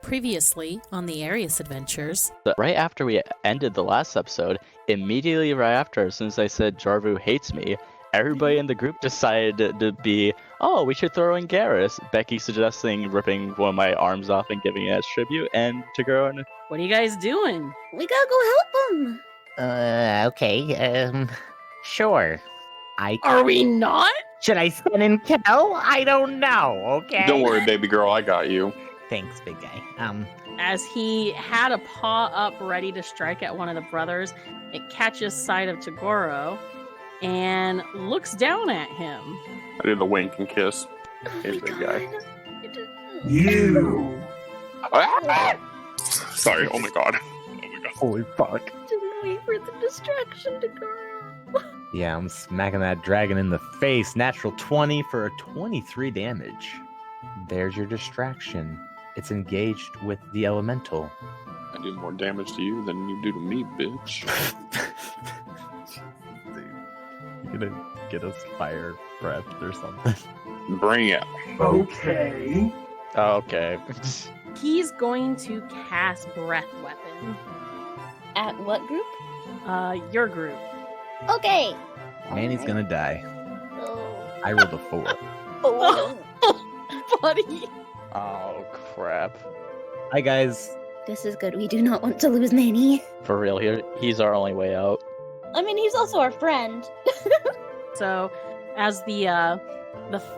Previously on the Arias adventures. Right after we ended the last episode, immediately right after, as soon as I said Jarvu hates me, everybody in the group decided to be, oh, we should throw in Garrus. Becky suggesting ripping one of my arms off and giving it as tribute, and to go and... What are you guys doing? We gotta go help him. Okay, sure. Are we not? Should I send in Kel? I don't know, okay? Don't worry, baby girl, I got you. Thanks, big guy. As he had a paw up ready to strike at one of the brothers, it catches sight of Tagoro and looks down at him. I did the wink and kiss. Here's big guy. You! Sorry, oh my god. Oh my god. Holy fuck. Didn't wait for the distraction to go. Yeah, I'm smacking that dragon in the face. Natural 20 for a 23 damage. There's your distraction. It's engaged with the elemental. I do more damage to you than you do to me, bitch. You're gonna get us fire breath or something. Bring it. Okay. Oh, okay. He's going to cast Breath Weapon. At what group? Your group. Okay. Manny's gonna die. Oh. I rolled a 4. Oh. Buddy. Oh, crap. Hi, guys. This is good. We do not want to lose Manny. For real, he's our only way out. I mean, he's also our friend. So, as the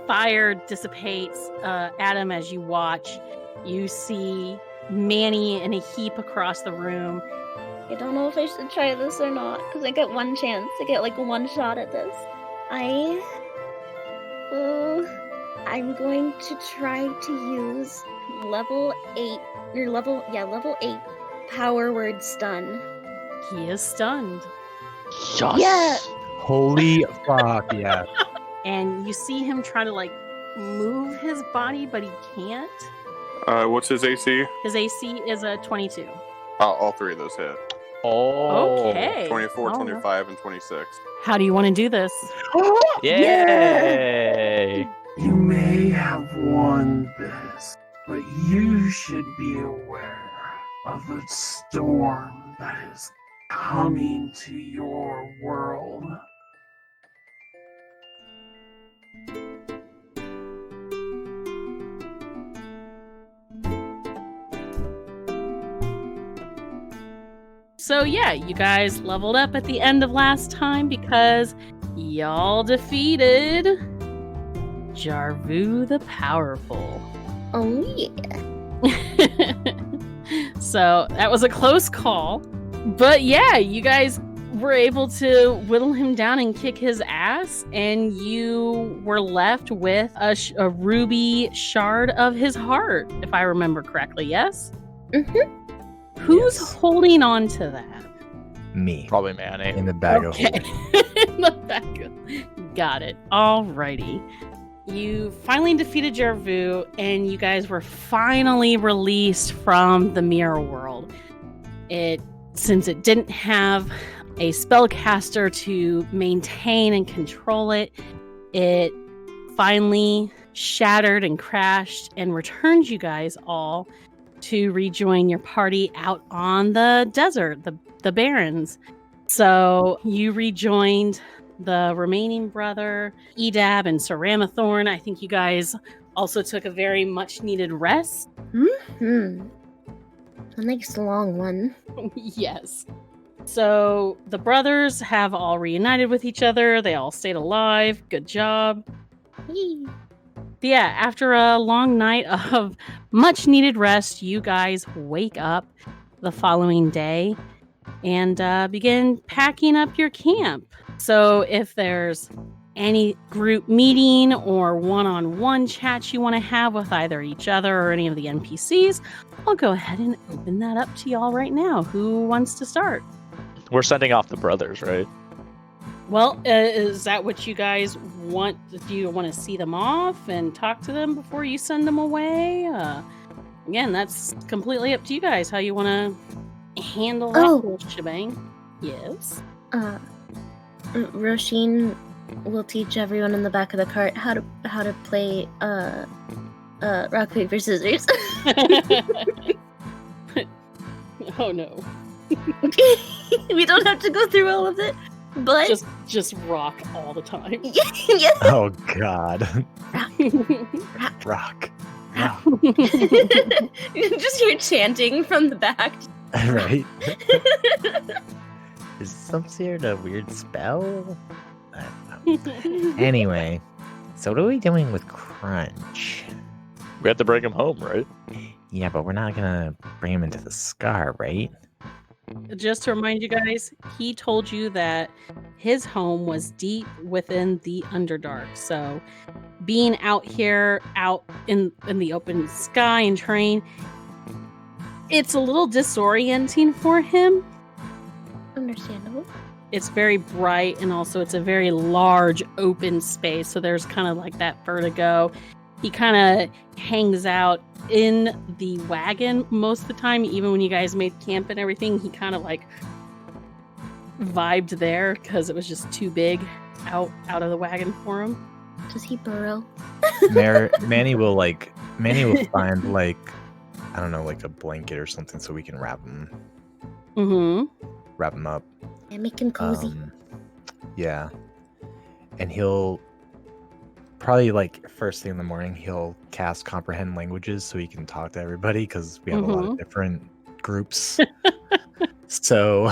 fire dissipates, Adam, as you watch, you see Manny in a heap across the room. I don't know if I should try this or not, because I get one chance. I get like one shot at this. I'm going to try to use level 8 power word stun. He is stunned. Yes! Yeah. Holy fuck, yeah. And you see him try to, like, move his body, but he can't. What's his AC? His AC is a 22. All three of those hit. Oh. Okay. 24, Oh. 25, and 26. How do you want to do this? Yay! You may have won this, but you should be aware of the storm that is coming to your world. So yeah, you guys leveled up at the end of last time because y'all defeated Jarvu the Powerful. Oh yeah. So that was a close call. But yeah, you guys were able to whittle him down and kick his ass, and you were left with a ruby shard of his heart, if I remember correctly, yes? Mm-hmm. Who's Yes. holding on to that? Me. Probably Manny. In the bag Okay. of holding. In the back of... Got it. Alrighty. You finally defeated Jarvu, and you guys were finally released from the mirror world. Since it didn't have a spellcaster to maintain and control it, it finally shattered and crashed and returned you guys all to rejoin your party out on the desert, the Barrens. So you rejoined the remaining brother, Edab and Ceramathorn. I think you guys also took a very much needed rest. Mm-hmm. A nice long one. Yes. So the brothers have all reunited with each other. They all stayed alive. Good job. Yee. Yeah, after a long night of much needed rest, you guys wake up the following day and begin packing up your camp. So if there's any group meeting or one-on-one chats you want to have with either each other or any of the NPCs, I'll go ahead and open that up to y'all right now. Who wants to start? We're sending off the brothers, right? Well, is that what you guys want? Do you want to see them off and talk to them before you send them away? Again, that's completely up to you guys how you want to handle that whole shebang. Yes. Roisin will teach everyone in the back of the cart how to play rock paper scissors. Oh no. We don't have to go through all of it, but Just rock all the time. yeah. Oh God. Rock. Rock. Just hear chanting from the back. Right? Is some sort of weird spell? I don't know. Anyway, so what are we doing with Crunch? We have to bring him home, right? Yeah, but we're not gonna bring him into the scar, right? Just to remind you guys, he told you that his home was deep within the Underdark. So being out here, out in the open sky and terrain, it's a little disorienting for him. Understandable. It's very bright, and also it's a very large open space. So there's kind of like that vertigo. He kind of hangs out in the wagon most of the time, even when you guys made camp and everything. He kind of like vibed there because it was just too big out of the wagon for him. Does he burrow? Manny will find like, I don't know, like a blanket or something so we can wrap him up. And make him cozy. Yeah. And he'll probably, like, first thing in the morning, he'll cast comprehend languages so he can talk to everybody because we have a lot of different groups. So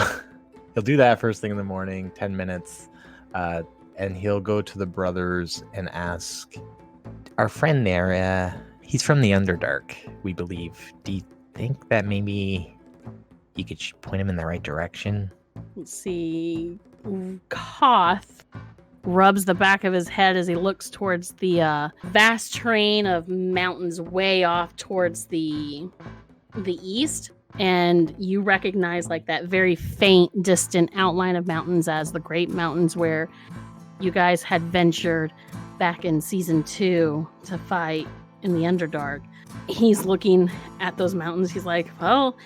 he'll do that first thing in the morning, 10 minutes. And he'll go to the brothers and ask, our friend there, he's from the Underdark, we believe. Do you think that maybe you could point him in the right direction? Let's see. Koth rubs the back of his head as he looks towards the vast terrain of mountains way off towards the east. And you recognize like that very faint, distant outline of mountains as the Great Mountains where you guys had ventured back in season 2 to fight in the Underdark. He's looking at those mountains. He's like, well,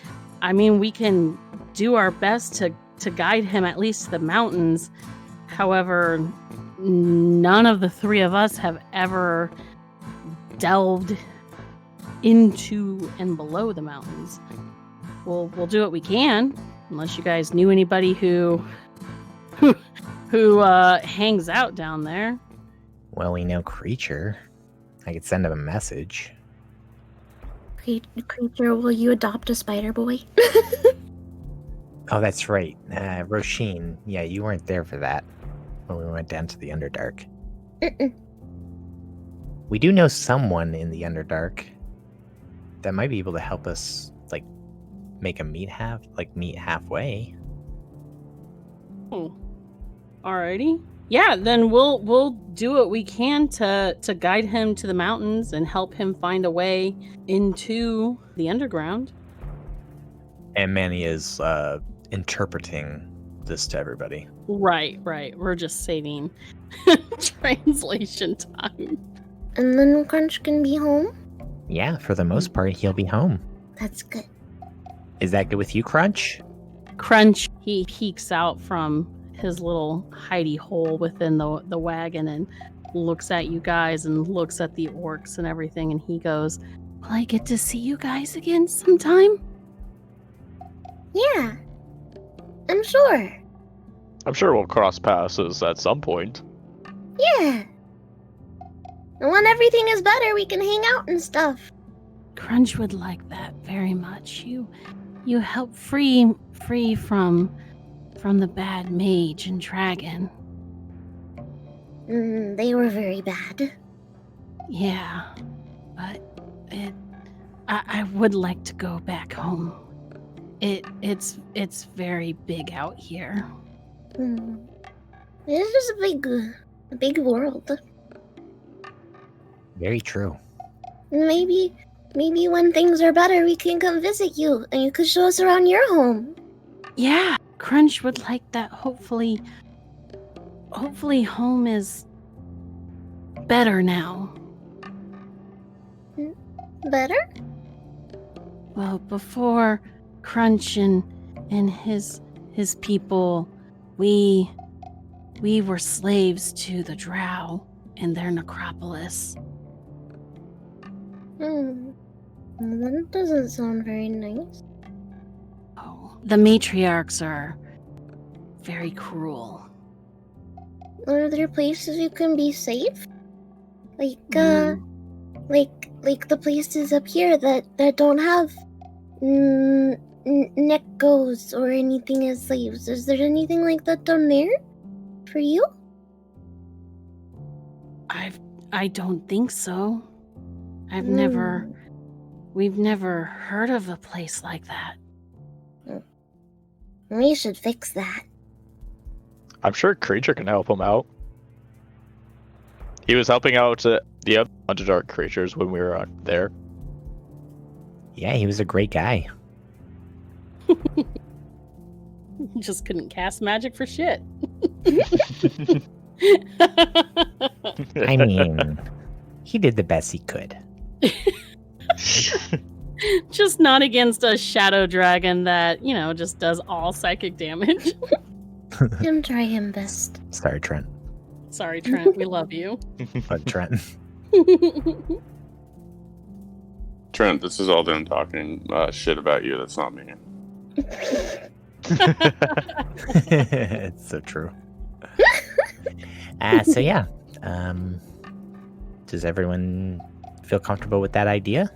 I mean, we can do our best to guide him at least to the mountains. However, none of the three of us have ever delved into and below the mountains. We'll do what we can, unless you guys knew anybody who hangs out down there. Well, we know Creature. I could send him a message. Creature, will you adopt a spider boy? Oh, that's right. Roisin. Yeah, you weren't there for that when we went down to the Underdark. We do know someone in the Underdark that might be able to help us, like, make a meet halfway. Oh, alrighty. Yeah, then we'll do what we can to guide him to the mountains and help him find a way into the underground. And Manny is interpreting this to everybody. Right. We're just saving translation time. And then Crunch can be home? Yeah, for the most part, he'll be home. That's good. Is that good with you, Crunch? Crunch, he peeks out from his little hidey hole within the wagon and looks at you guys and looks at the orcs and everything, and he goes, will I get to see you guys again sometime? Yeah. I'm sure. I'm sure we'll cross paths at some point. Yeah. And when everything is better, we can hang out and stuff. Crunch would like that very much. You help free from the bad mage and dragon. They were very bad. Yeah, but I would like to go back home. It's very big out here. It is a big world. Very true. Maybe when things are better, we can come visit you, and you could show us around your home. Yeah, Crunch would like that. Hopefully home is better now. Better? Well, before Crunch and his people, we were slaves to the Drow in their necropolis. That doesn't sound very nice. Oh, the matriarchs are very cruel. Are there places you can be safe? Like, Mm. like the places up here that don't have neckos or anything as slaves. Is there anything like that down there for you? I don't think so. We've never heard of a place like that. We should fix that. I'm sure Creature can help him out. He was helping out the other Underdark creatures when we were out there. Yeah, he was a great guy. Just couldn't cast magic for shit. I mean, he did the best he could. Just not against a shadow dragon that, just does all psychic damage. Him try him best. Sorry, Trent. Sorry, Trent. We love you. But Trent. Trent, this is all them talking shit about you. That's not me. It's so true. So yeah. Does everyone feel comfortable with that idea?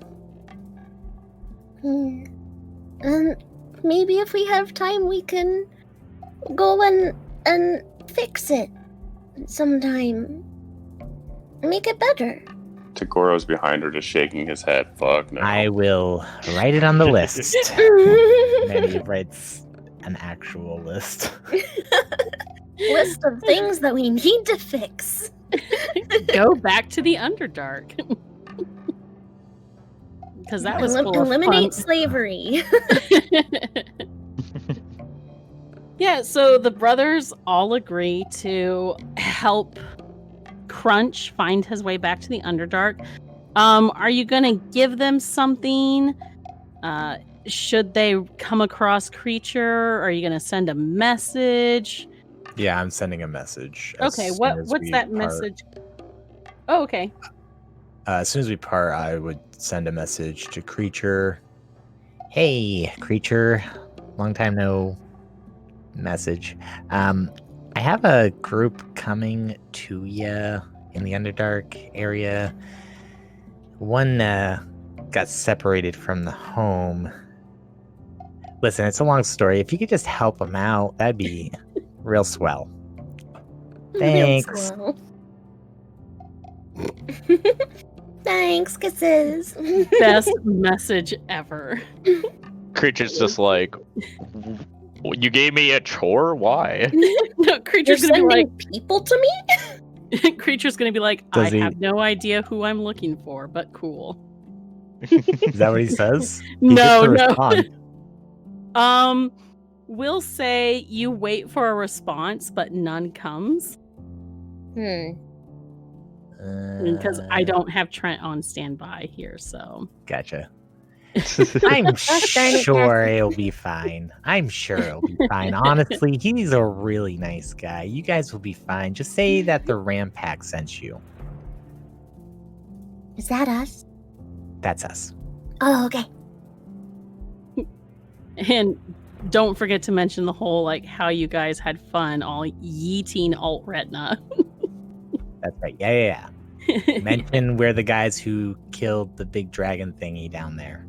Maybe if we have time, we can go and fix it sometime. Make it better. Tagoro's behind her, just shaking his head. Fuck no. I will write it on the list. And then he writes an actual list. List of things that we need to fix. Go back to the Underdark. Because that was full of eliminate fun. slavery. Yeah, so the brothers all agree to help Crunch find his way back to the Underdark. Are you gonna give them something? Should they come across Creature? Are you gonna send a message? Yeah, I'm sending a message. Okay, as what's soon as we that part. message? Oh, okay. As soon as we part, I would send a message to Creature. Hey, Creature. Long time no message. I have a group coming to you in the Underdark area. One got separated from the home. Listen, it's a long story. If you could just help them out, that'd be real swell. Thanks. Real slow. Thanks, kisses. Best message ever. Creature's just like, you gave me a chore? Why? No, You're Creature's gonna be sending like, people to me? Creature's gonna be like, Does I he- have no idea who I'm looking for, but cool. Is that what he says? He No, gets to no. respond. We'll say you wait for a response, but none comes because I don't have Trent on standby here. So Gotcha. I'm sure it'll be fine. I'm sure it'll be fine. Honestly, he's a really nice guy. You guys will be fine. Just say that the Ram Pack sent you. Is that us? That's us. Oh, okay. and don't forget to mention the whole like how you guys had fun all yeeting alt retina. That's right. Yeah. Mention we're the guys who killed the big dragon thingy down there.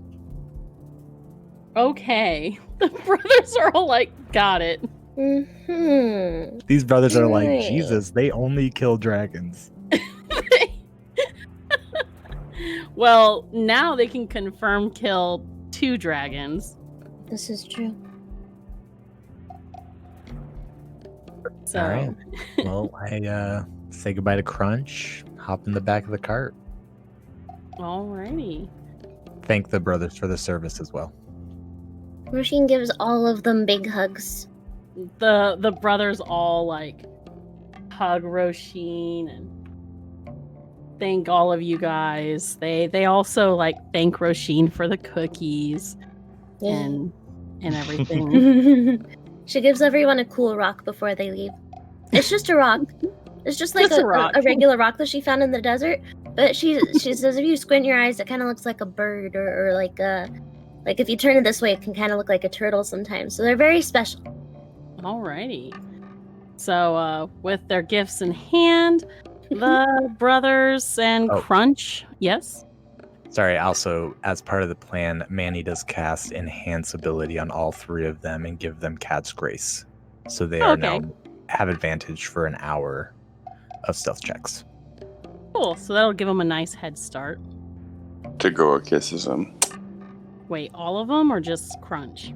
Okay, the brothers are all like, got it. Mm-hmm. These brothers are like, Right. Jesus, they only kill dragons. Well, now they can confirm kill 2 dragons. This is true. So, All right. Well, I say goodbye to Crunch, hop in the back of the cart. alrighty. Thank the brothers for the service as well. Roisin gives all of them big hugs. The brothers all like hug Roisin and thank all of you guys. They also like thank Roisin for the cookies and everything. She gives everyone a cool rock before they leave. It's just a rock. It's just like Just a rock. a regular rock that she found in the desert. But she says if you squint your eyes, it kind of looks like a bird or like a Like if you turn it this way, it can kind of look like a turtle sometimes. So they're very special. Alrighty. So, with their gifts in hand, the brothers and Oh. Crunch. Yes. Sorry, also, as part of the plan, Manny does cast Enhance ability on all three of them and give them Cat's Grace. So they are now have advantage for an hour of stealth checks. Cool. So that'll give them a nice head start. Tagora kisses him. Wait, all of them or just Crunch?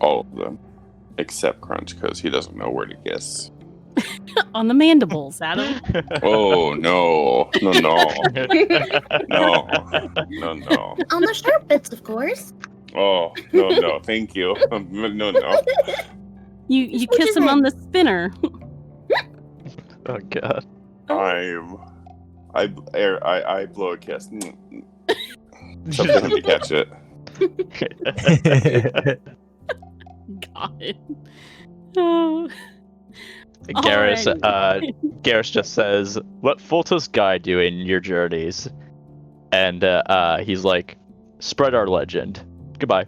All of them. Except Crunch, because he doesn't know where to kiss. On the mandibles, Adam. Oh, no. No. No. On the sharp bits, of course. Oh, no. Thank you. No. You kiss him on the spinner. Oh god. I blow a kiss. Something to catch it. Got it. Oh. Garrus just says, "Let Fultus guide you in your journeys," and he's like, "Spread our legend. Goodbye."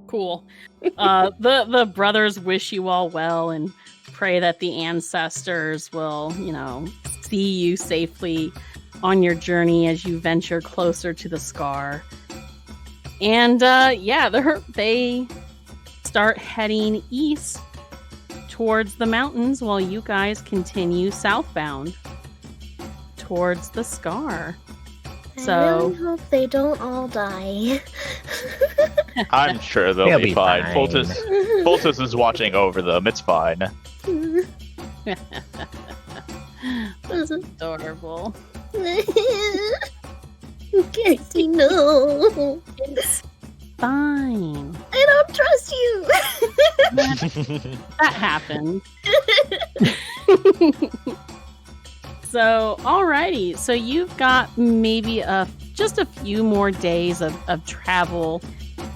Cool. The brothers wish you all well and pray that the ancestors will, see you safely on your journey as you venture closer to the scar. And they start heading east towards the mountains while you guys continue southbound towards the scar. I really hope they don't all die. I'm sure they'll be fine. Fultus is watching over them. It's fine. This is Adorable. Casey, no. It's fine. I don't trust you. That happened. So, alrighty. So you've got maybe just a few more days of travel.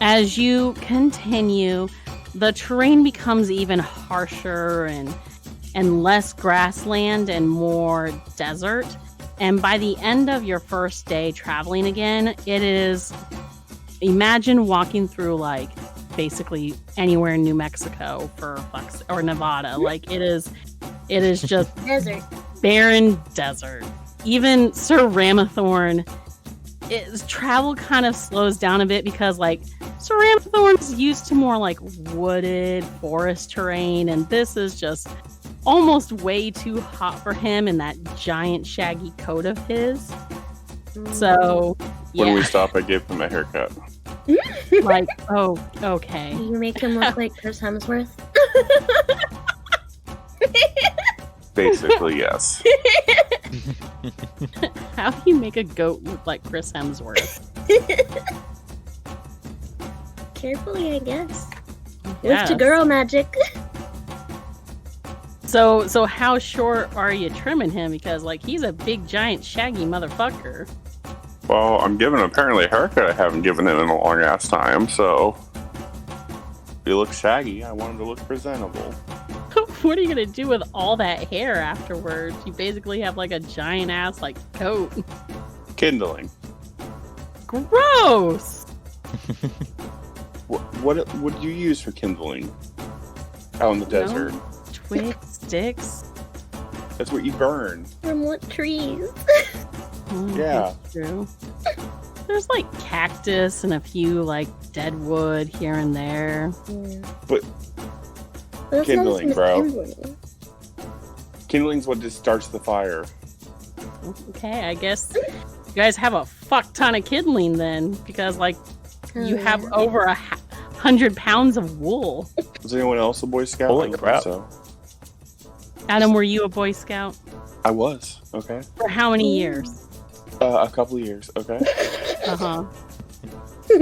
As you continue, the terrain becomes even harsher and less grassland and more desert. And by the end of your first day traveling again, imagine walking through like basically anywhere in New Mexico or Nevada. Like it is just Desert. Barren desert. Even Sir Ramathorn, travel kind of slows down a bit because like Sir Ramathorn's used to more like wooded forest terrain, and this is just almost way too hot for him in that giant shaggy coat of his. So yeah. When we stop, I gave him a haircut. Like, oh, okay. You make him look like Chris Hemsworth. Basically, yes. How do you make a goat look like Chris Hemsworth? Carefully, I guess. Yes. With Tagoro magic. So how short are you trimming him? Because like he's a big giant shaggy motherfucker. Well, I'm giving him apparently a haircut I haven't given him in a long ass time, so if he looks shaggy, I want him to look presentable. What are you gonna do with all that hair afterwards? You basically have like a giant ass like coat. Kindling. Gross. What would you use for kindling out in the desert? Twigs, sticks. That's what you burn. From what trees? Yeah. That's true. There's like cactus and a few like dead wood here and there. Yeah. But That's kindling, not bro. kindling. Kindling's what just starts the fire. Okay, I guess you guys have a fuck ton of kindling then, because like you have yeah. over 100 pounds of wool. Was anyone else a Boy Scout? Holy I don't crap. think So. Adam, were you a Boy Scout? I was. Okay. For how many years? A couple of years. Okay. Uh-huh.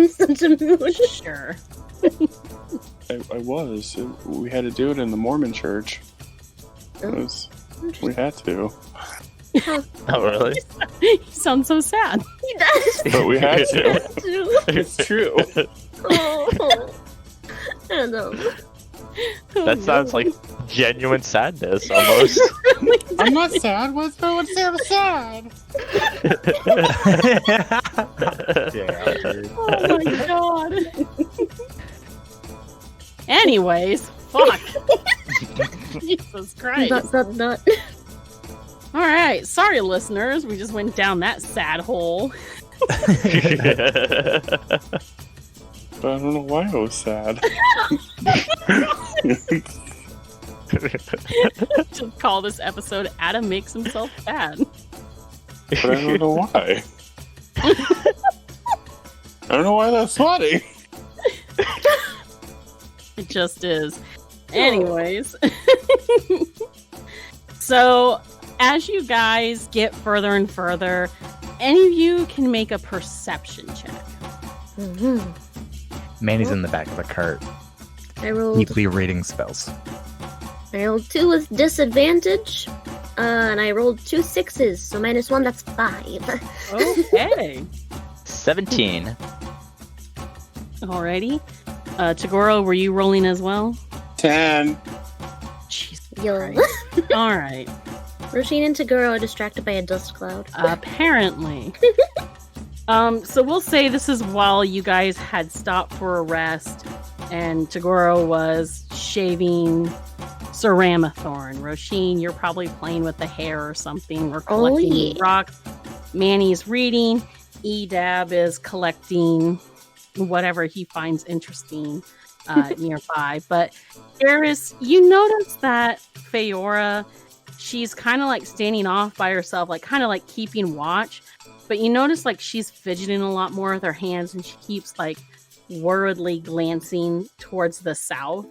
Such a mood. Sure. I was. We had to do it in the Mormon church. We had to. Oh, really? You sound so sad. He does. But we had to. It's true. Oh. Adam. Oh, That sounds no. like genuine sadness, almost. It really I'm not sad. What's so sad? Yeah, dude. Oh my god. Anyways, fuck. Jesus Christ. Nut. All right, sorry, listeners. We just went down that sad hole. But I don't know why I was sad. Just call this episode Adam Makes Himself Sad. But I don't know why. I don't know why that's funny. It just is. Anyways. So, as you guys get further and further, any of you can make a perception check. Mm-hmm. Manny's in the back of the cart, I rolled deeply reading spells. 2 with disadvantage. And I rolled 2 6s, so -1, that's 5. Okay. 17. Alrighty. Tagoro, were you rolling as well? 10. Jesus Yo. Christ. Alright. Roisin and Tagoro are distracted by a dust cloud. Apparently. So we'll say this is while you guys had stopped for a rest and Tagoro was shaving Sir Ramathorn. Roisin, you're probably playing with the hair or something, or collecting yeah. rocks. Manny's reading. Edab is collecting whatever he finds interesting nearby. But Arias, you notice that Feora, she's kind of like standing off by herself, like kind of like keeping watch. But you notice like she's fidgeting a lot more with her hands, and she keeps like worriedly glancing towards the south.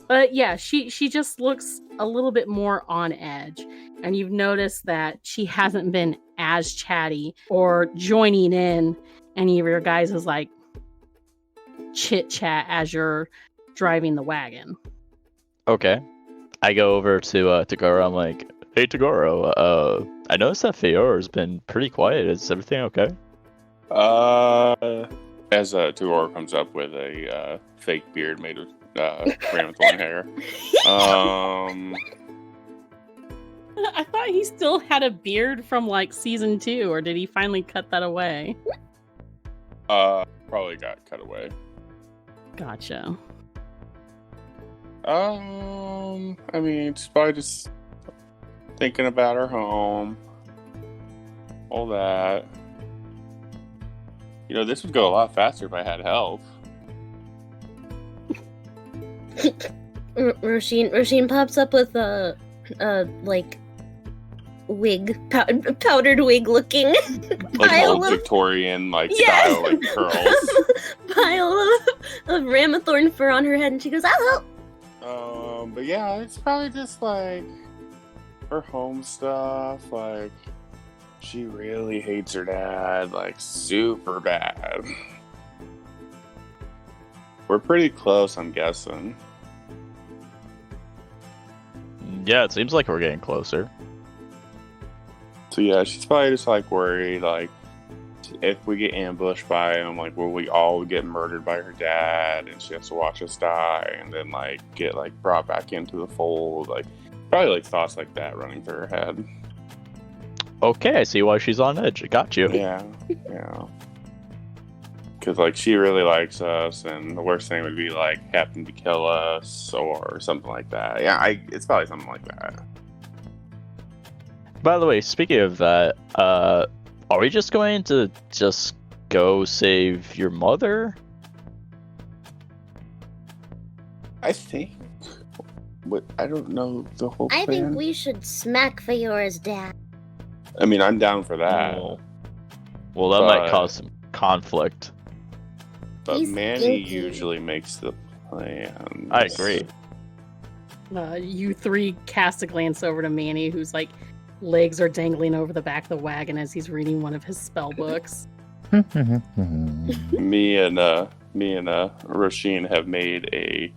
But yeah, she just looks a little bit more on edge. And you've noticed that she hasn't been as chatty or joining in any of your guys' like chit chat as you're driving the wagon. Okay. I go over to Tagoro. I'm like, hey, Tagoro, I noticed that Feora's been pretty quiet. Is everything okay? As Tagoro comes up with a fake beard made of Ramathorn hair. I thought he still had a beard from like season 2, or did he finally cut that away? Probably got cut away. Gotcha. I mean, it's probably just thinking about her home, all that. You know, this would go a lot faster if I had help. Roisin pops up with a like wig, powdered wig looking Like pile old of Victorian, like, Yes! style, like, curls. pile of Ramathorn fur on her head, and she goes, "I'll help." But yeah, it's probably just like her home stuff. Like, she really hates her dad, like, super bad. We're pretty close, I'm guessing. Yeah, it seems like we're getting closer. So yeah, she's probably just like worried, like, if we get ambushed by him, like, will we all get murdered by her dad, and she has to watch us die, and then like get like brought back into the fold, like probably like thoughts like that running through her head. Okay, I see why she's on edge. I got you. Yeah, yeah. Because like she really likes us, and the worst thing would be like happen to kill us or something like that. Yeah, it's probably something like that. By the way, speaking of that, are we just going to just go save your mother? I think. But I don't know the whole I plan. think we should smack Feora's dad. I mean, I'm down for that. Oh. Well, that might But- cause some conflict. But He's Manny stinky. usually makes the plans. I agree. You three cast a glance over to Manny, whose like legs are dangling over the back of the wagon as he's reading one of his spell books. Me and Roisin have made a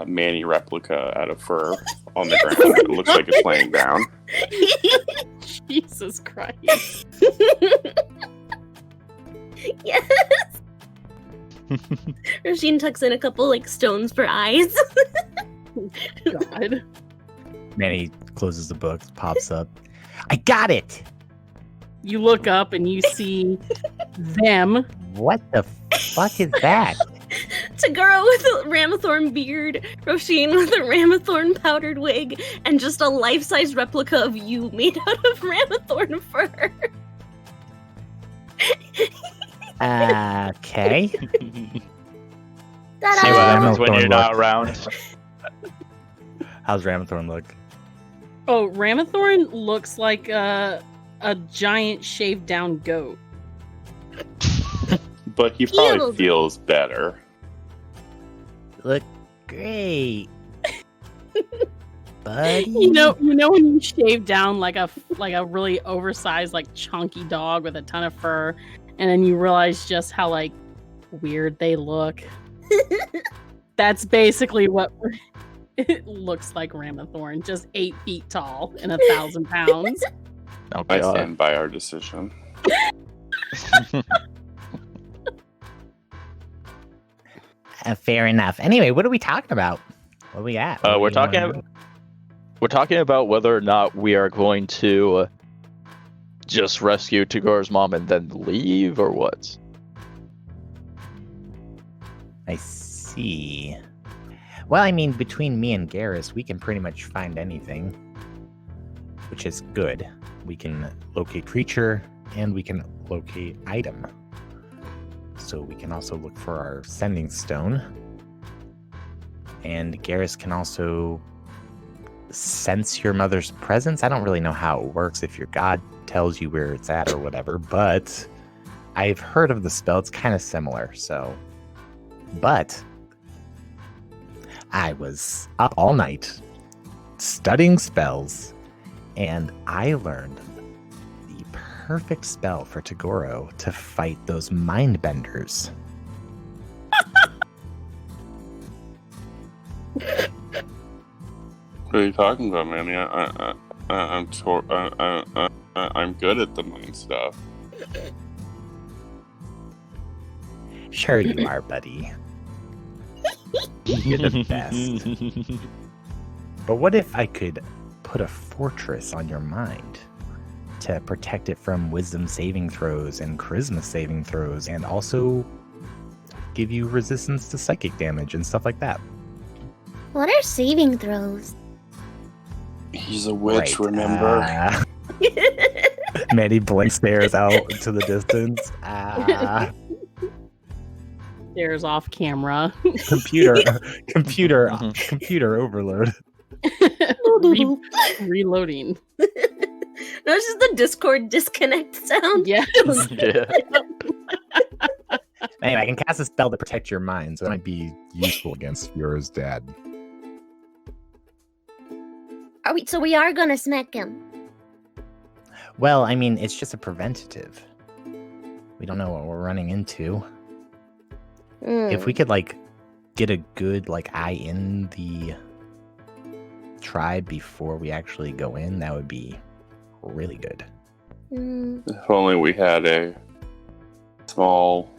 Manny replica out of fur on the ground. It looks like it's laying down. Jesus Christ. Yes. Roisin tucks in a couple like stones for eyes. God. Manny closes the book, pops up. I got it! You look up and you see them. What the fuck is that? Tagoro with a Ramathorn beard, Roisin with a Ramathorn powdered wig, and just a life-size replica of you made out of Ramathorn fur. Okay. See Ta-da! what happens when Ramathorn you're not look. around. How's Ramathorn look? Oh, Ramathorn looks like a giant shaved down goat. But he probably Cute. feels better. Look great. Buddy. You know when you shave down like a really oversized, like chunky dog with a ton of fur, and then you realize just how like weird they look. That's basically what it looks like. Ramathorn, just 8 feet tall and 1,000 pounds. Oh, I God. stand by our decision. Fair enough. Anyway, what are we talking about? What are we at? What We're do you wanna talking. do? We're talking about whether or not we are going to just rescue Tagor's mom and then leave, or what? I see. Well, I mean, between me and Garrus, we can pretty much find anything, which is good. We can locate creature, and we can locate item. So we can also look for our sending stone. And Garrus can also sense your mother's presence. I don't really know how it works if your god tells you where it's at or whatever, but I've heard of the spell. It's kind of similar, so... But I was up all night studying spells, and I learned the perfect spell for Tagoro to fight those mind benders. What are you talking about, man? I'm good at the mind stuff. Sure you are, buddy. You're the best. But what if I could put a fortress on your mind to protect it from wisdom saving throws and charisma saving throws, and also give you resistance to psychic damage and stuff like that? What are saving throws? He's a witch, Right, remember? Manny blank stares out into the distance. There's off camera. Computer Mhm. overload. Reloading. No, it's just the Discord disconnect sound. Yes. Yeah. Anyway, I can cast a spell to protect your mind, so it might be useful against Fiora's dad. So we are gonna smack him. Well, I mean, it's just a preventative. We don't know what we're running into. If we could, like, get a good, like, eye in the tribe before we actually go in, that would be really good. If only we had a small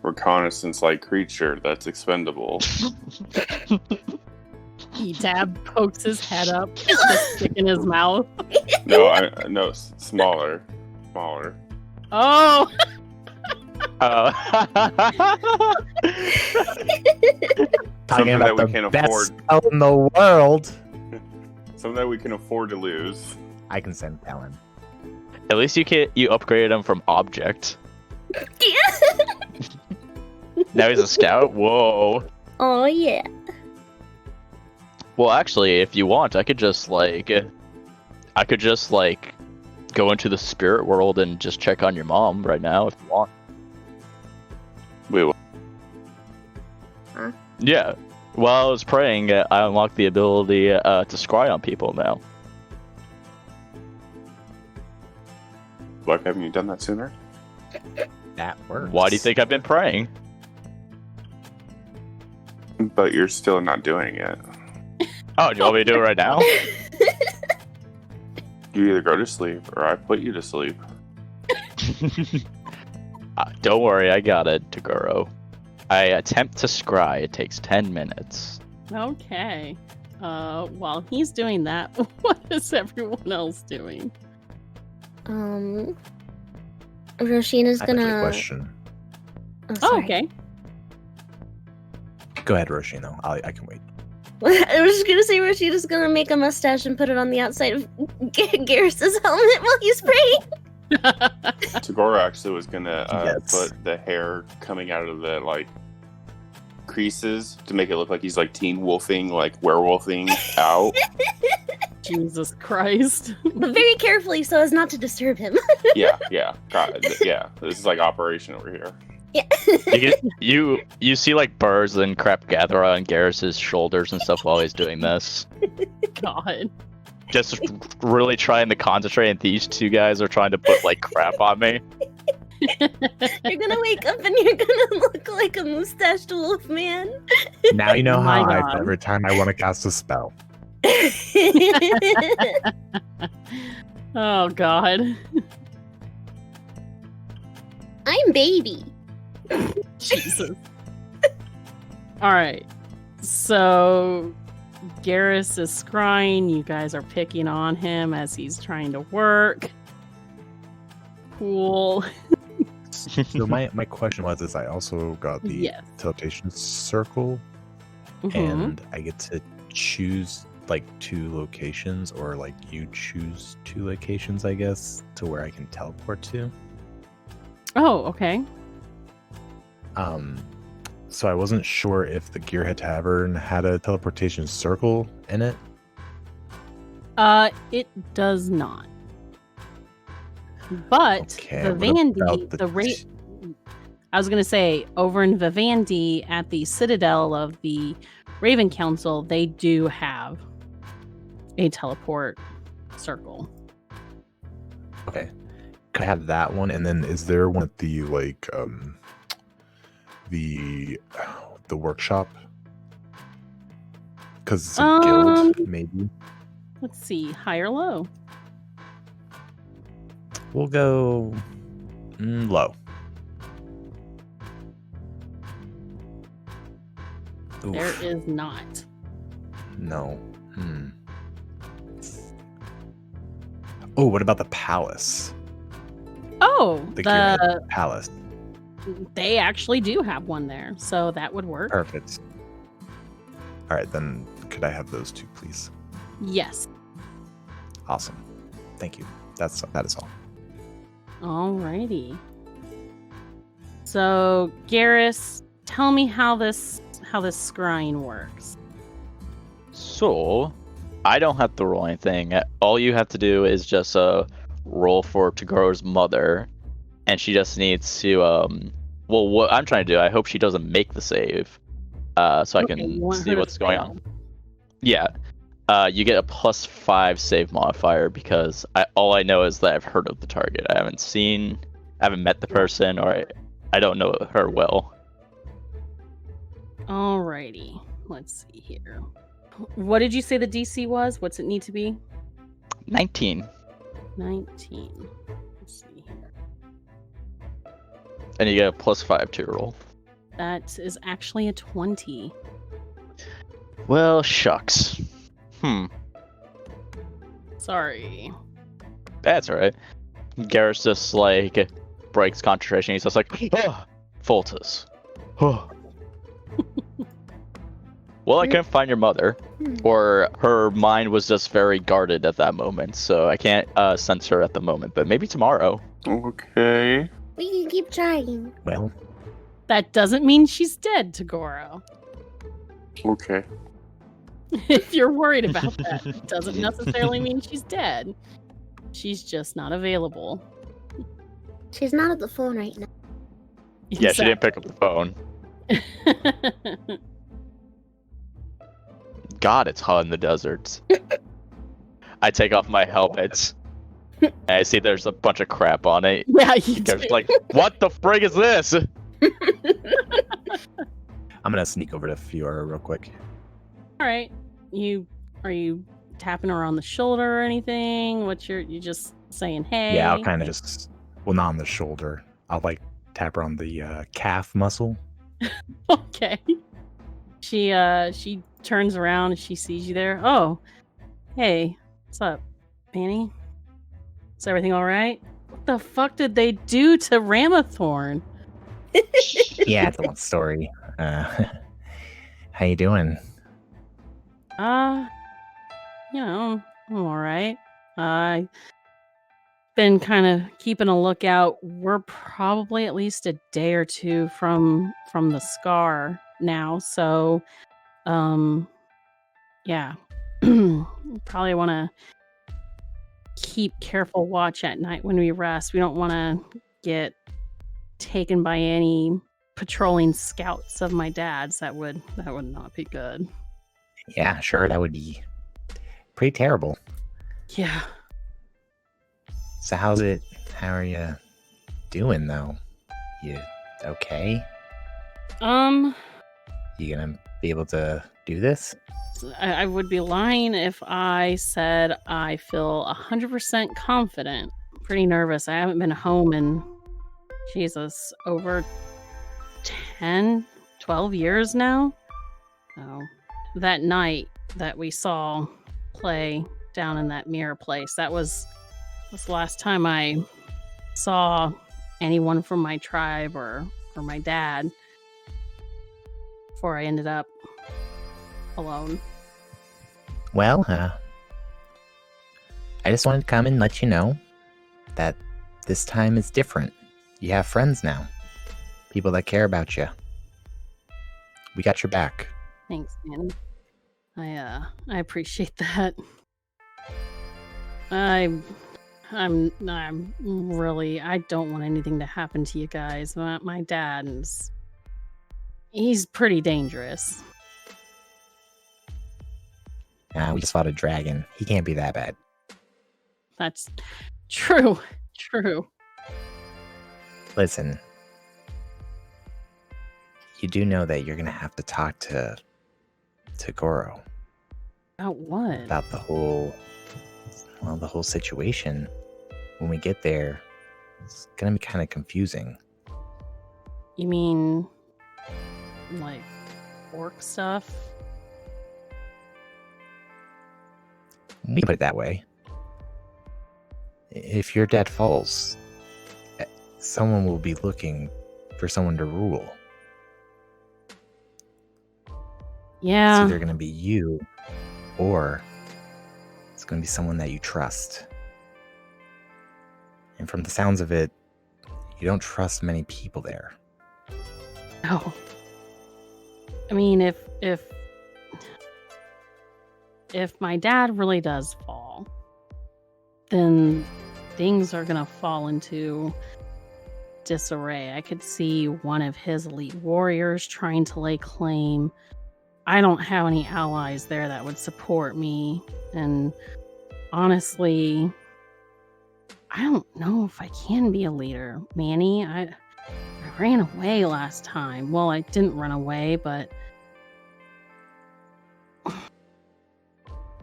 reconnaissance-like creature that's expendable. E-Tab pokes his head up, the stick in his mouth. No, smaller. Oh! Talking Something about that we the can't best afford. spell in the world. Something that we can afford to lose. I can send Talon. At least you upgraded him from object. Now he's a scout. Whoa. Oh yeah. Well, actually, if you want, I could just go into the spirit world and just check on your mom right now if you want. Wait, what? Huh? Yeah. While I was praying, I unlocked the ability to scry on people now. Like, haven't you done that sooner? That works. Why do you think I've been praying? But you're still not doing it. Oh, do you want me to do it right now? You either go to sleep or I put you to sleep. Don't worry, I got it, Tagoro. I attempt to scry. It takes 10 minutes. Okay. While he's doing that, what is everyone else doing? Roshina's I have a gonna. question. Oh, Oh, sorry. okay. Go ahead, Roshino. I can wait. I was just gonna say Roshina's gonna make a mustache and put it on the outside of Garrus's helmet while he's praying. Tagora actually was gonna Yes. put the hair coming out of the like creases to make it look like he's like teen wolfing, like werewolfing out. Jesus Christ. But very carefully so as not to disturb him. Yeah. God, yeah. This is like operation over here. Yeah. You see like birds and crap gather on Garrus's shoulders and stuff while he's doing this. God. Just really trying to concentrate, and these two guys are trying to put like crap on me. You're gonna wake up and you're gonna look like a mustached wolf man. Now you know Oh my how I God. feel every time I want to cast a spell. Oh, God. I'm baby. Jesus. All right. So Garrus is scrying. You guys are picking on him as he's trying to work. Cool. So my question was, is I also got the Yes. teleportation circle, Mhm. and I get to choose like 2 locations, or like you choose 2 locations, I guess, to where I can teleport to. Oh, okay. So I wasn't sure if the Gearhead Tavern had a teleportation circle in it. It does not. But Okay, the what Vivendi, about the rate. I was gonna say over in Vivendi at the Citadel of the Raven Council, they do have a teleport circle. Okay, could I have that one? And then is there one at the like the workshop? Because it's a guild, maybe. Let's see, high or low. We'll go low. Oof, There is not. no. Oh, what about the palace? Oh, The Gearhead Palace. they actually do have one there, so that would work. Perfect. All right, then could I have those 2, please? Yes. Awesome. Thank you. That is all. Alrighty. So, Garrus, tell me how this scrying works. So, I don't have to roll anything. All you have to do is just roll for Tagoro's mother, and she just needs to well, what I'm trying to do, I hope she doesn't make the save, so I Okay, can you want see her to what's going fail. on. Yeah. You get a +5 save modifier because all I know is that I've heard of the target. I haven't met the person, or I don't know her well. Alrighty. Let's see here. What did you say the DC was? What's it need to be? 19. 19. Let's see here. And you get a +5 to your roll. That is actually a 20. Well, shucks. Sorry. That's alright. Garrus just like breaks concentration. He's just like, Foltus. Well, I couldn't find your mother, or her mind was just very guarded at that moment, so I can't sense her at the moment. But maybe tomorrow. Okay. We can keep trying. Well, That doesn't mean she's dead, Tagoro. Okay. If you're worried about that, it doesn't necessarily mean she's dead. She's just not available. She's not at the phone right now. Yeah, she didn't pick up the phone. God, it's hot in the deserts. I take off my helmet, and I see there's a bunch of crap on it. Yeah, you do. Garrus like, what the frig is this? I'm gonna sneak over to Fiora real quick. All right. Are you tapping her on the shoulder or anything? You just saying hey? Yeah, I'll kind of just, well, not on the shoulder. I'll like tap her on the calf muscle. Okay. She turns around and she sees you there. Oh, hey, what's up, Manny? Is everything all right? What the fuck did they do to Ramathorn? Yeah, it's a long story. How you doing? You know, I'm all right. I've been kind of keeping a lookout. We're probably at least a day or two from the scar now, so yeah. Probably want to keep careful watch at night when we rest. We don't want to get taken by any patrolling scouts of my dad's. That would not be good. Yeah, sure, that would be pretty terrible. Yeah. So how are you doing though? You okay? You gonna be able to do this? I would be lying if I said I feel 100% confident. Pretty nervous. I haven't been home in, Jesus, over 10, 12 years now. So that night that we saw play down in that mirror place, that was the last time I saw anyone from my tribe or my dad before I ended up alone. Well, I just wanted to come and let you know that this time is different. You have friends now. People that care about you. We got your back. Thanks, Manny. I appreciate that. I'm really, I don't want anything to happen to you guys. My dad he's pretty dangerous. We just fought a dragon. He can't be that bad. That's true. True. Listen, you do know that you're gonna have to talk to Goro About what? about the whole situation. When we get there, it's gonna be kind of confusing. You mean like orc stuff? We put it that way. If your dad falls, someone will be looking for someone to rule. Yeah. It's either going to be you, or it's going to be someone that you trust. And from the sounds of it, you don't trust many people there. No. I mean, if my dad really does fall, then things are gonna fall into disarray. I could see one of his elite warriors trying to lay claim. I don't have any allies there that would support me, and honestly, I don't know if I can be a leader, Manny. I ran away last time. Well, I didn't run away, but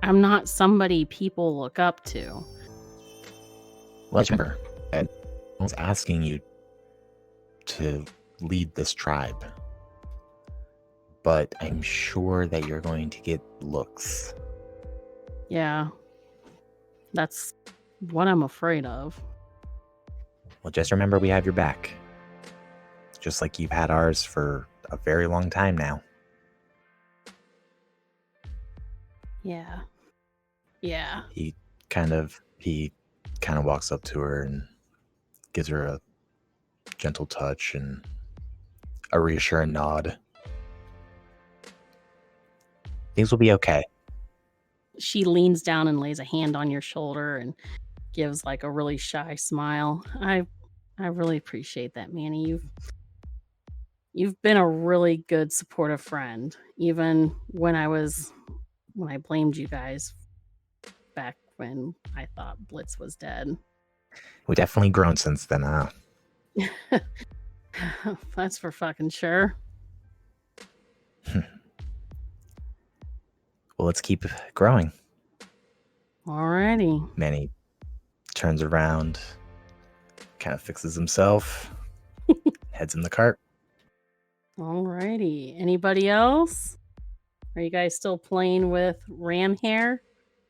I'm not somebody people look up to. Let's remember, I was asking you to lead this tribe, but I'm sure that you're going to get looks. Yeah. That's what I'm afraid of. Well, just remember we have your back. Just like you've had ours for a very long time now. Yeah. Yeah. He kind of walks up to her and gives her a gentle touch and a reassuring nod. Things will be okay. She leans down and lays a hand on your shoulder and gives like a really shy smile. I really appreciate that, Manny. You've been a really good supportive friend, even when I blamed you guys back when I thought Blitz was dead. We've definitely grown since then, huh? That's for fucking sure. Well, let's keep growing. Alrighty. Manny turns around, kind of fixes himself, heads in the cart. Alrighty. Anybody else? Are you guys still playing with ram hair?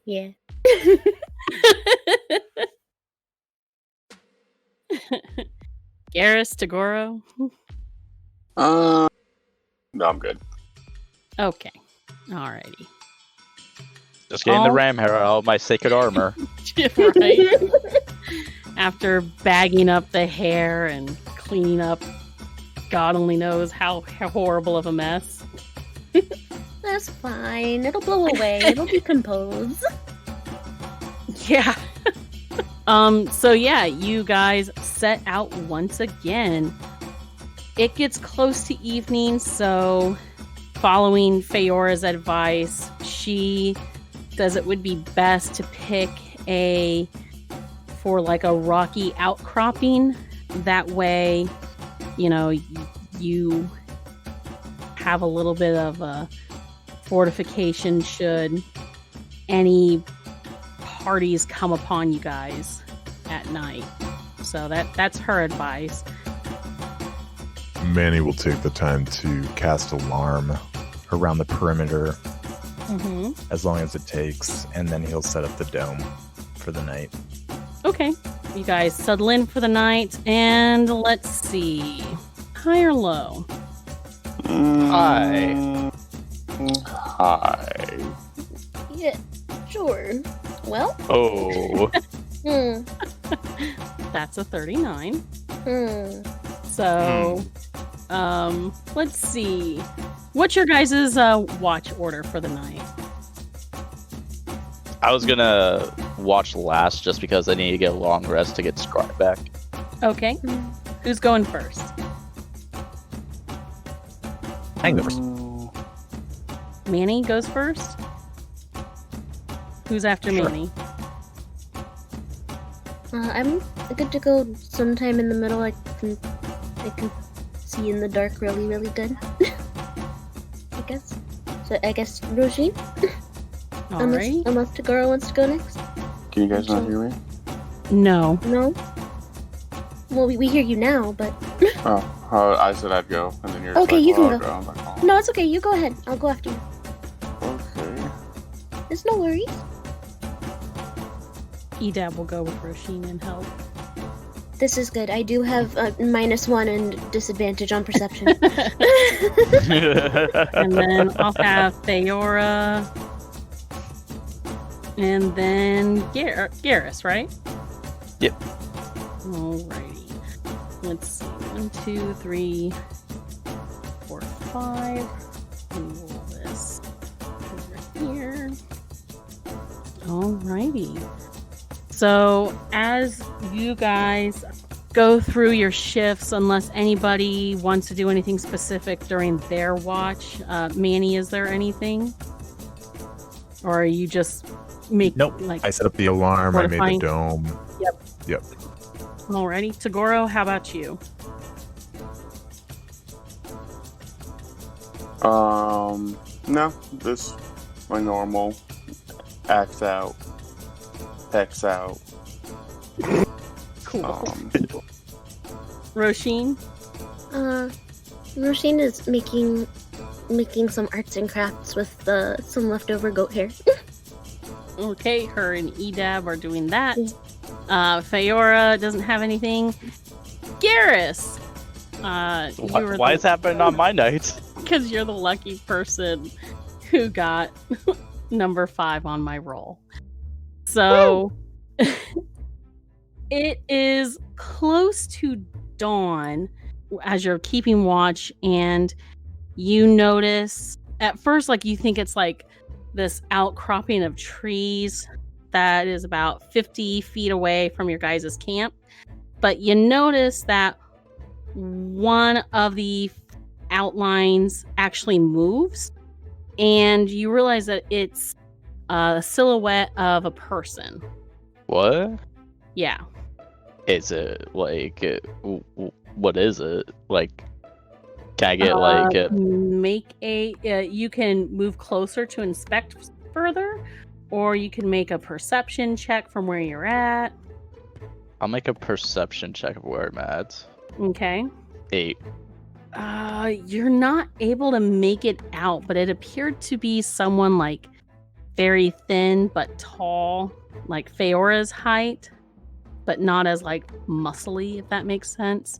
Yeah. Garrus, Tagoro? No, I'm good. Okay. Alrighty. Just getting the ram hair out of my sacred armor. Right? After bagging up the hair and cleaning up God only knows how horrible of a mess. That's fine. It'll blow away. It'll decompose. Yeah. So yeah, you guys set out once again. It gets close to evening, so following Feora's advice, she says it would be best to pick for like a rocky outcropping. That way, you know, you have a little bit of a fortification should any parties come upon you guys at night. So that's her advice. Manny will take the time to cast alarm around the perimeter as long as it takes, and then he'll set up the dome for the night. Okay. You guys settle in for the night, and let's see. High or low? Hi. Hi. Yeah, sure. Well? Oh. That's a 39. So, let's see. What's your guys' watch order for the night? I was gonna watch last just because I need to get a long rest to get Scry back. Okay. Who's going first? Hang first. Manny goes first? Who's after Sure. Manny? I'm good to go sometime in the middle. I can see in the dark really, really good. I guess. So I guess Voisine? Alright. Unless Tagoro wants to go next? Can you guys not hear me? No. No? Well, we hear you now, but... I said I'd go, and then you're Okay, like, you can I'll go. I'm like, oh, No, it's okay. You go ahead. I'll go after you. okay. There's no worries. Edab will go with Roisin and help. This is good. I do have -1 and disadvantage on perception. And then I'll have Feora. And then Garrus, right? Yep. Alrighty. Let's see. 1, 2, 3, 4, 5. And roll this over here. Alrighty. So as you guys go through your shifts, unless anybody wants to do anything specific during their watch, Manny, is there anything? Or are you just Nope. I set up the alarm. I made fortifying? the dome. Yep. Alrighty. Tagoro, how about you? No, just my normal axe out, hex out. Cool. Um, Roisin? Roisin is making some arts and crafts with some leftover goat hair. Okay, her and Edab are doing that. Feora doesn't have anything. Garrus! Why is happening on my night? Because you're the lucky person who got number 5 on my roll. So it is close to dawn as you're keeping watch, and you notice at first, like, you think it's like this outcropping of trees that is about 50 feet away from your guys' camp. But you notice that one of the outlines actually moves, and you realize that it's a silhouette of a person. What? Yeah. Is it like what is it? Like, can I get like make a you can move closer to inspect further, or you can make a perception check from where you're at. I'll make a perception check of where I'm at. Okay. 8. You're not able to make it out, but it appeared to be someone like very thin but tall, like Feora's height, but not as like muscly, if that makes sense.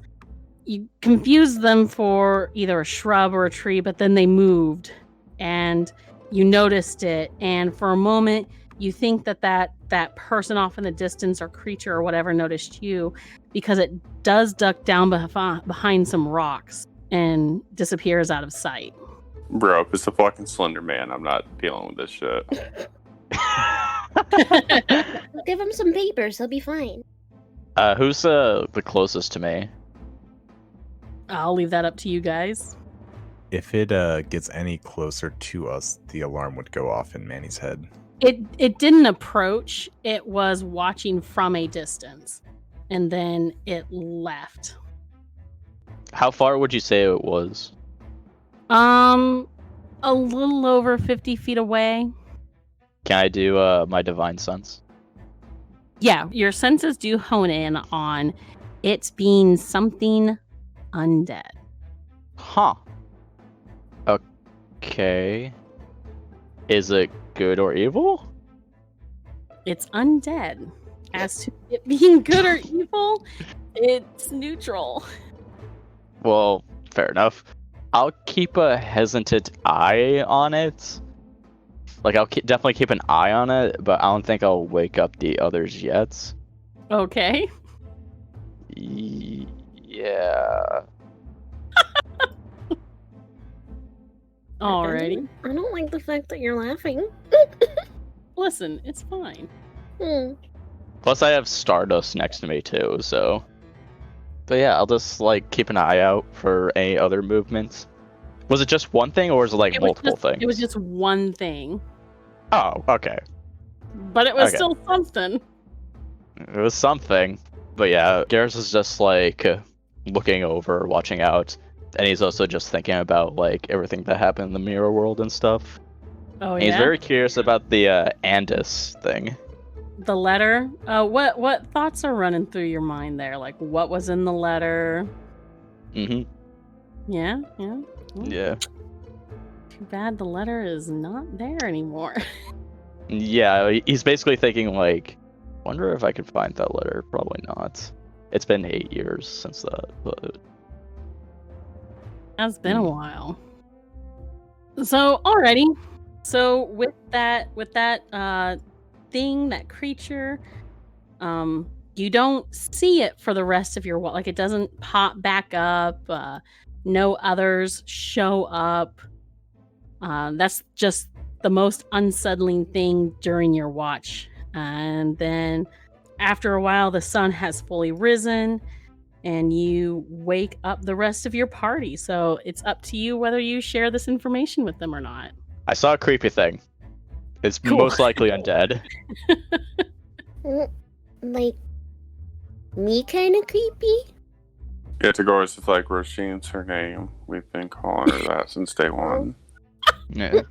You confused them for either a shrub or a tree, but then they moved and you noticed it. And for a moment, you think that person off in the distance or creature or whatever noticed you, because it does duck down behind some rocks and disappears out of sight. Bro, if it's a fucking Slender Man, I'm not dealing with this shit. Give him some papers, he'll be fine. Who's the closest to me? I'll leave that up to you guys. If it gets any closer to us, the alarm would go off in Manny's head. It didn't approach. It was watching from a distance, and then it left. How far would you say it was? A little over 50 feet away. Can I do my divine sense? Yeah, your senses do hone in on it being something undead. Huh. Okay. Is it good or evil? It's undead. As to it being good or evil, it's neutral. Well, fair enough. I'll keep a hesitant eye on it. Like, I'll definitely keep an eye on it, but I don't think I'll wake up the others yet. Okay. Yeah. Alrighty. I don't like the fact that you're laughing. Listen, it's fine. Plus, I have Stardust next to me, too, so... But yeah, I'll just, like, keep an eye out for any other movements. Was it just one thing, or was it, like, multiple things? It was just one thing. Oh, okay. But it was still something. It was something. But yeah, Garrus is just, like, looking over, watching out. And he's also just thinking about, like, everything that happened in the mirror world and stuff. Oh, And yeah? he's very curious about the Andis thing. The letter? What thoughts are running through your mind there? Like, what was in the letter? Mm-hmm. Yeah? Yeah. Too bad the letter is not there anymore. Yeah, he's basically thinking, like, wonder if I could find that letter. Probably not. It's been 8 years since that, but... It's been a while. So, alrighty. So, with that thing, that creature, you don't see it for the rest of your walk. Like, it doesn't pop back up. No others show up. That's just the most unsettling thing during your watch. And then after a while, the sun has fully risen and you wake up the rest of your party. So it's up to you whether you share this information with them or not. I saw a creepy thing. It's most likely undead. Like, me kind of creepy? Yeah, Tagoras is like, Roshine's her name. We've been calling her that since day one. Yeah.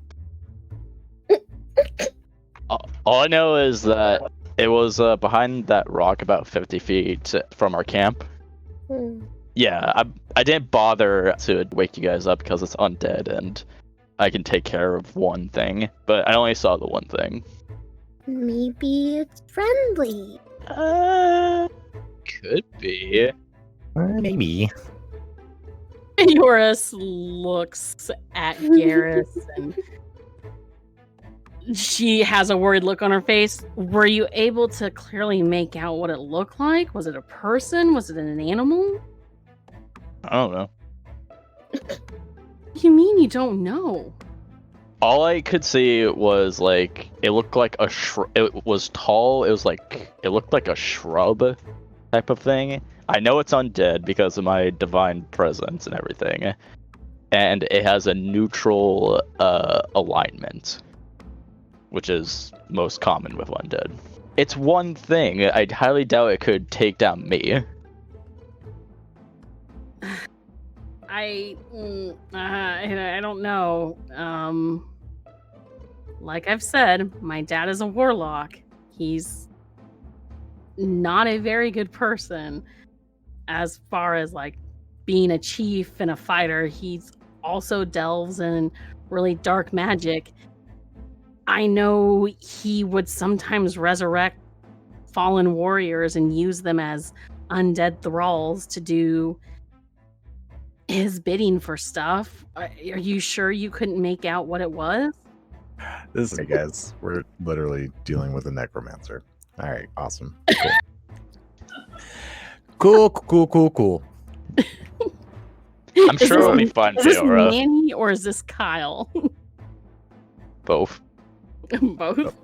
All I know is that it was behind that rock about 50 feet from our camp. Yeah, I didn't bother to wake you guys up because it's undead and I can take care of one thing, but I only saw the one thing. Maybe it's friendly. Could be. Maybe. Yoris looks at Garrus and she has a worried look on her face. Were you able to clearly make out what it looked like? Was it a person? Was it an animal? I don't know. What do you mean you don't know? All I could see was like it looked like a it was tall. It looked like a shrub type of thing. I know it's undead because of my divine presence and everything, and it has a neutral alignment, which is most common with undead. It's one thing. I highly doubt it could take down me. I don't know. Like I've said, my dad is a warlock. He's not a very good person as far as like being a chief and a fighter, he's also delves in really dark magic. I know he would sometimes resurrect fallen warriors and use them as undead thralls to do his bidding for stuff. Are you sure you couldn't make out what it was? This is, hey guys, we're literally dealing with a necromancer. All right, awesome. Cool. I'm sure it'll be fun, Is this Theora. Manny or is this Kyle? Both. Both.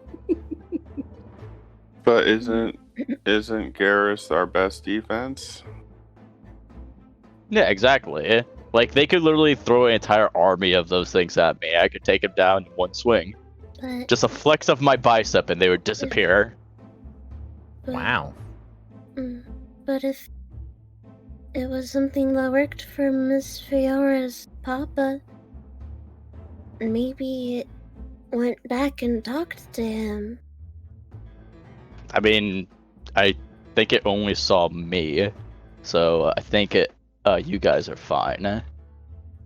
But isn't Garrus our best defense? Yeah, exactly. Like, they could literally throw an entire army of those things at me. I could take them down in one swing. But, Just a flex of my bicep and they would disappear. but- Wow. But if it was something that worked for Miss Fiora's papa, maybe it went back and talked to him. I mean, I think it only saw me. So I think you guys are fine.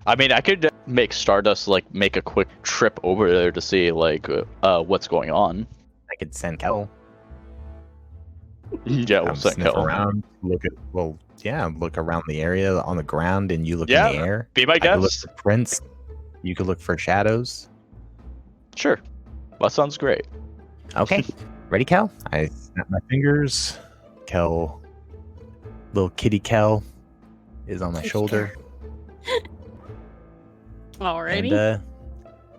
I mean, I could make Stardust, like, make a quick trip over there to see, like, what's going on. I could send Kel. Yeah, we'll send sniff Kel. around, look around the area on the ground, and you look Yeah, in the air. Be my I could look guest. for prints. You could look for shadows. Sure. That sounds great. Okay. Ready, Kel? I snap my fingers. Kel, little kitty Kel, is on my Kitty shoulder. Alrighty. And,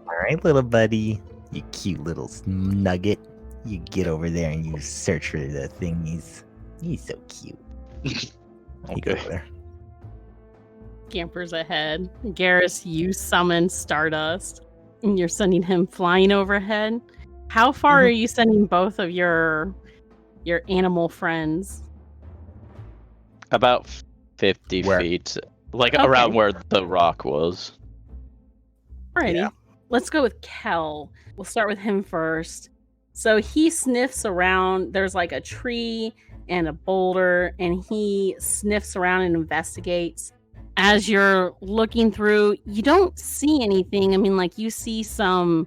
all right, little buddy, you cute little nugget. You get over there and you search for the thingies. He's so cute. You go Okay. over there. Scampers ahead. Garrus, you summon Stardust, and you're sending him flying overhead. How far are you sending both of your animal friends? About 50 Where? feet. Like, Okay. around where the rock was. Alrighty. Yeah. Let's go with Kel. We'll start with him first. So he sniffs around. There's like a tree and a boulder, and he sniffs around and investigates. As you're looking through, you don't see anything. I mean, like, you see some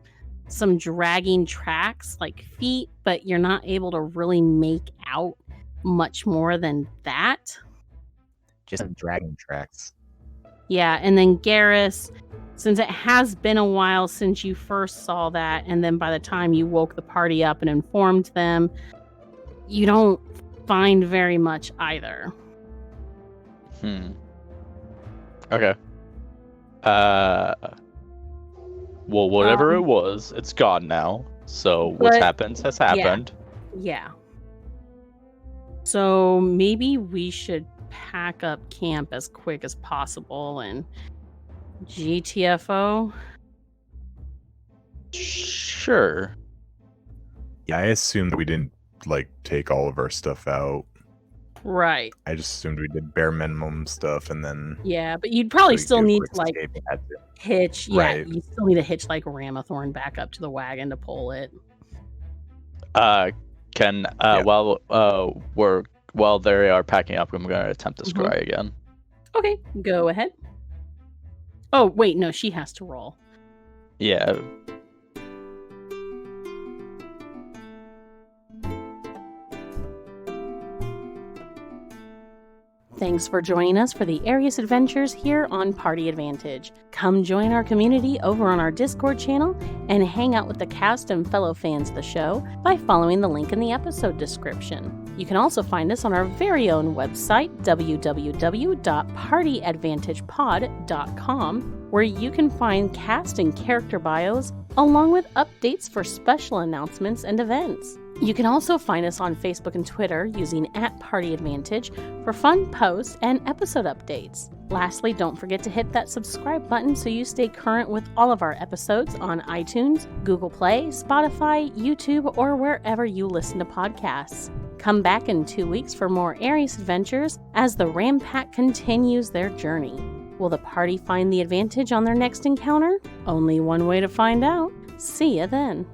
dragging tracks, like feet, but you're not able to really make out much more than that. Just some dragon tracks. Yeah, and then Garrus, since it has been a while since you first saw that, and then by the time you woke the party up and informed them, you don't find very much either. Okay. Well, whatever it was, it's gone now. So what's but- happened has happened. Yeah. So maybe we should pack up camp as quick as possible and GTFO. Sure. Yeah, I assumed we didn't take all of our stuff out. Right. I just assumed we did bare minimum stuff, and then Yeah, but you'd probably we still do a need quick to escape if we had to. hitch. Yeah, Right. you still need to hitch Ramathorn back up to the wagon to pull it. Yeah. While they are packing up, I'm gonna attempt to scry again. Okay, go ahead. Oh, wait, no, she has to roll. Yeah. Thanks for joining us for the Arias adventures here on Party Advantage. Come join our community over on our Discord channel and hang out with the cast and fellow fans of the show by following the link in the episode description. You can also find us on our very own website, www.partyadvantagepod.com, where you can find cast and character bios along with updates for special announcements and events. You can also find us on Facebook and Twitter using @PartyAdvantage for fun posts and episode updates. Lastly, don't forget to hit that subscribe button so you stay current with all of our episodes on iTunes, Google Play, Spotify, YouTube, or wherever you listen to podcasts. Come back in 2 weeks for more Arias adventures as the Ram Pack continues their journey. Will the party find the advantage on their next encounter? Only one way to find out. See ya then.